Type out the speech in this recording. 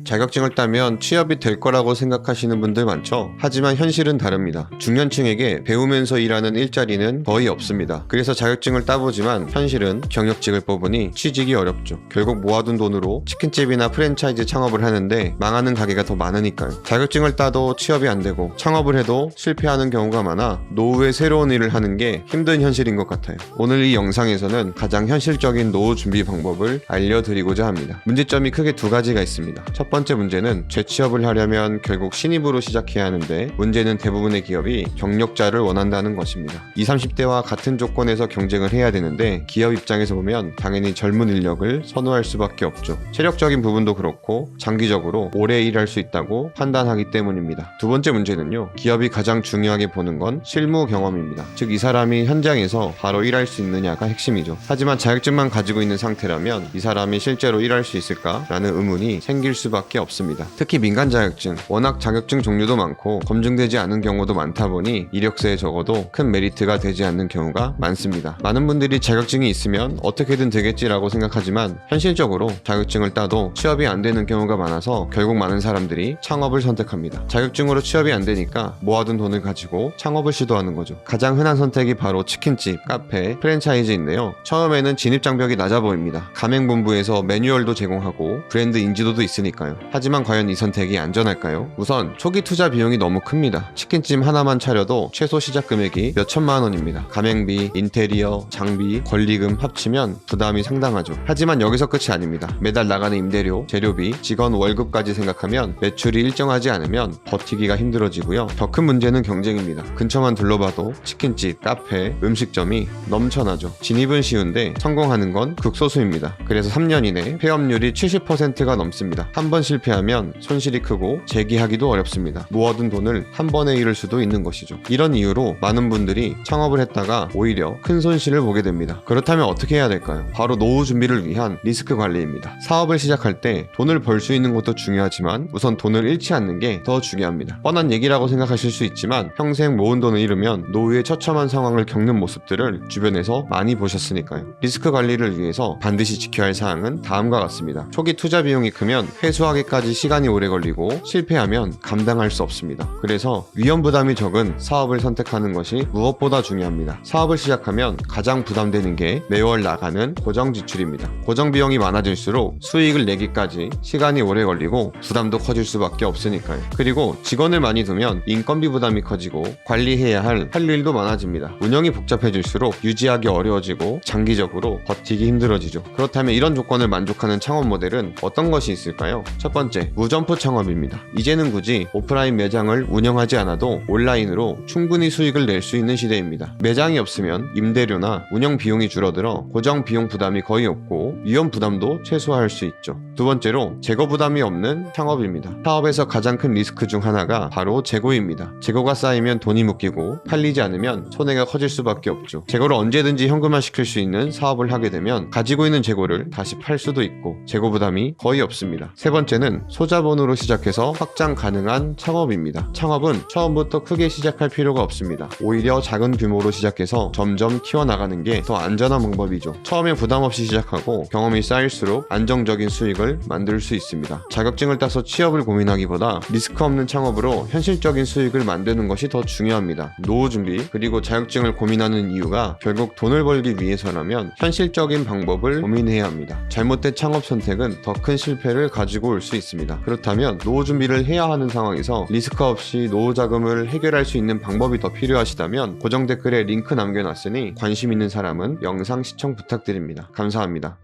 자격증을 따면 취업이 될 거라고 생각하시는 분들 많죠? 하지만 현실은 다릅니다. 중년층에게 배우면서 일하는 일자리는 거의 없습니다. 그래서 자격증을 따보지만 현실은 경력직을 뽑으니 취직이 어렵죠. 결국 모아둔 돈으로 치킨집이나 프랜차이즈 창업을 하는데 망하는 가게가 더 많으니까요. 자격증을 따도 취업이 안 되고 창업을 해도 실패하는 경우가 많아 노후에 새로운 일을 하는 게 힘든 현실인 것 같아요. 오늘 이 영상에서는 가장 현실적인 노후 준비 방법을 알려드리고자 합니다. 문제점이 크게 두 가지가 있습니다. 첫 번째 문제는 재취업을 하려면 결국 신입으로 시작해야 하는데 문제는 대부분의 기업이 경력자를 원한다는 것입니다. 20, 30대와 같은 조건에서 경쟁을 해야 되는데 기업 입장에서 보면 당연히 젊은 인력을 선호할 수밖에 없죠. 체력적인 부분도 그렇고 장기적으로 오래 일할 수 있다고 판단하기 때문입니다. 두 번째 문제는요. 기업이 가장 중요하게 보는 건 실무 경험입니다. 즉 이 사람이 현장에서 바로 일할 수 있느냐가 핵심이죠. 하지만 자격증만 가지고 있는 상태라면 이 사람이 실제로 일할 수 있을까라는 의문이 생길 수밖에 없습니다. 특히 민간 자격증, 워낙 자격증 종류도 많고 검증되지 않은 경우도 많다 보니 이력서에 적어도 큰 메리트가 되지 않는 경우가 많습니다. 많은 분들이 자격증이 있으면 어떻게든 되겠지라고 생각하지만 현실적으로 자격증을 따도 취업이 안 되는 경우가 많아서 결국 많은 사람들이 창업을 선택합니다. 자격증으로 취업이 안 되니까 모아둔 돈을 가지고 창업을 시도하는 거죠. 가장 흔한 선택이 바로 치킨집, 카페, 프랜차이즈인데요. 처음에는 진입장벽이 낮아 보입니다. 가맹본부에서 매뉴얼도 제공하고 브랜드 인지도도 있으니까요. 하지만 과연 이 선택이 안전할까요? 우선 초기 투자 비용이 너무 큽니다. 치킨집 하나만 차려도 최소 시작 금액이 몇 천만 원입니다. 가맹비, 인테리어, 장비, 권리금 합치면 부담이 상당하죠. 하지만 여기서 끝이 아닙니다. 매달 나가는 임대료, 재료비, 직원 월급까지 생각하면 매출이 일정하지 않으면 버티기가 힘들어지고요. 더 큰 문제는 경쟁입니다. 근처만 둘러봐도 치킨집, 카페, 음식점이 넘쳐나죠. 진입은 쉬운데 성공하는 건 극소수입니다. 그래서 3년 이내 폐업률이 70%가 넘습니다. 한 번 실패하면 손실이 크고 재기하기도 어렵습니다. 모아둔 돈을 한 번에 잃을 수도 있는 것이죠. 이런 이유로 많은 분들이 창업을 했다가 오히려 큰 손실을 보게 됩니다. 그렇다면 어떻게 해야 될까요? 바로 노후 준비를 위한 리스크 관리입니다. 사업을 시작할 때 돈을 벌 수 있는 것도 중요하지만 우선 돈을 잃지 않는 게 더 중요합니다. 뻔한 얘기라고 생각하실 수 있지만 평생 모은 돈을 잃으면 노후에 처참한 상황을 겪는 모습들을 주변에서 많이 보셨으니까요. 리스크 관리를 위해서 반드시 지켜야 할 사항은 다음과 같습니다. 초기 투자 비용이 크면 회수하기까지 시간이 오래 걸리고 실패하면 감당할 수 없습니다. 그래서 위험 부담이 적은 사업을 선택하는 것이 무엇보다 중요합니다. 사업을 시작하면 가장 부담되는 게 매월 나가는 고정 지출입니다. 고정 비용이 많아질수록 수익을 내기까지 시간이 오래 걸리고 부담도 커질 수밖에 없으니까요. 그리고 직원을 많이 두면 인건비 부담이 커지고 관리해야 할 일도 많아집니다. 운영이 복잡해질수록 유지하기 어려워지고 장기적으로 버티기 힘들어지죠. 그렇다면 이런 조건을 만족하는 창업 모델은 어떤 것이 있을까요? 첫 번째, 무점포 창업입니다. 이제는 굳이 오프라인 매장을 운영하지 않아도 온라인으로 충분히 수익을 낼 수 있는 시대입니다. 매장이 없으면 임대료나 운영 비용이 줄어들어 고정 비용 부담이 거의 없고 위험 부담도 최소화할 수 있죠. 두 번째로, 재고 부담이 없는 창업입니다. 사업에서 가장 큰 리스크 중 하나가 바로 재고입니다. 재고가 쌓이면 돈이 묶이고 팔리지 않으면 손해가 커질 수밖에 없죠. 재고를 언제든지 현금화 시킬 수 있는 사업을 하게 되면 가지고 있는 재고를 다시 팔 수도 있고 재고 부담이 거의 없습니다. 세 번째는 소자본으로 시작해서 확장 가능한 창업입니다. 창업은 처음부터 크게 시작할 필요가 없습니다. 오히려 작은 규모로 시작해서 점점 키워나가는 게 더 안전한 방법이죠. 처음에 부담 없이 시작하고 경험이 쌓일수록 안정적인 수익을 만들 수 있습니다. 자격증을 따서 취업을 고민하기보다 리스크 없는 창업으로 현실적인 수익을 만드는 것이 더 중요합니다. 노후 준비 그리고 자격증을 고민하는 이유가 결국 돈을 벌기 위해서라면 현실적인 방법을 고민해야 합니다. 잘못된 창업 선택은 더 큰 실패를 가지고 올 수 있습니다. 그렇다면 노후 준비를 해야 하는 상황에서 리스크 없이 노후 자금을 해결할 수 있는 방법이 더 필요하시다면 고정 댓글에 링크 남겨놨으니 관심 있는 사람은 영상 시청 부탁드립니다. 감사합니다.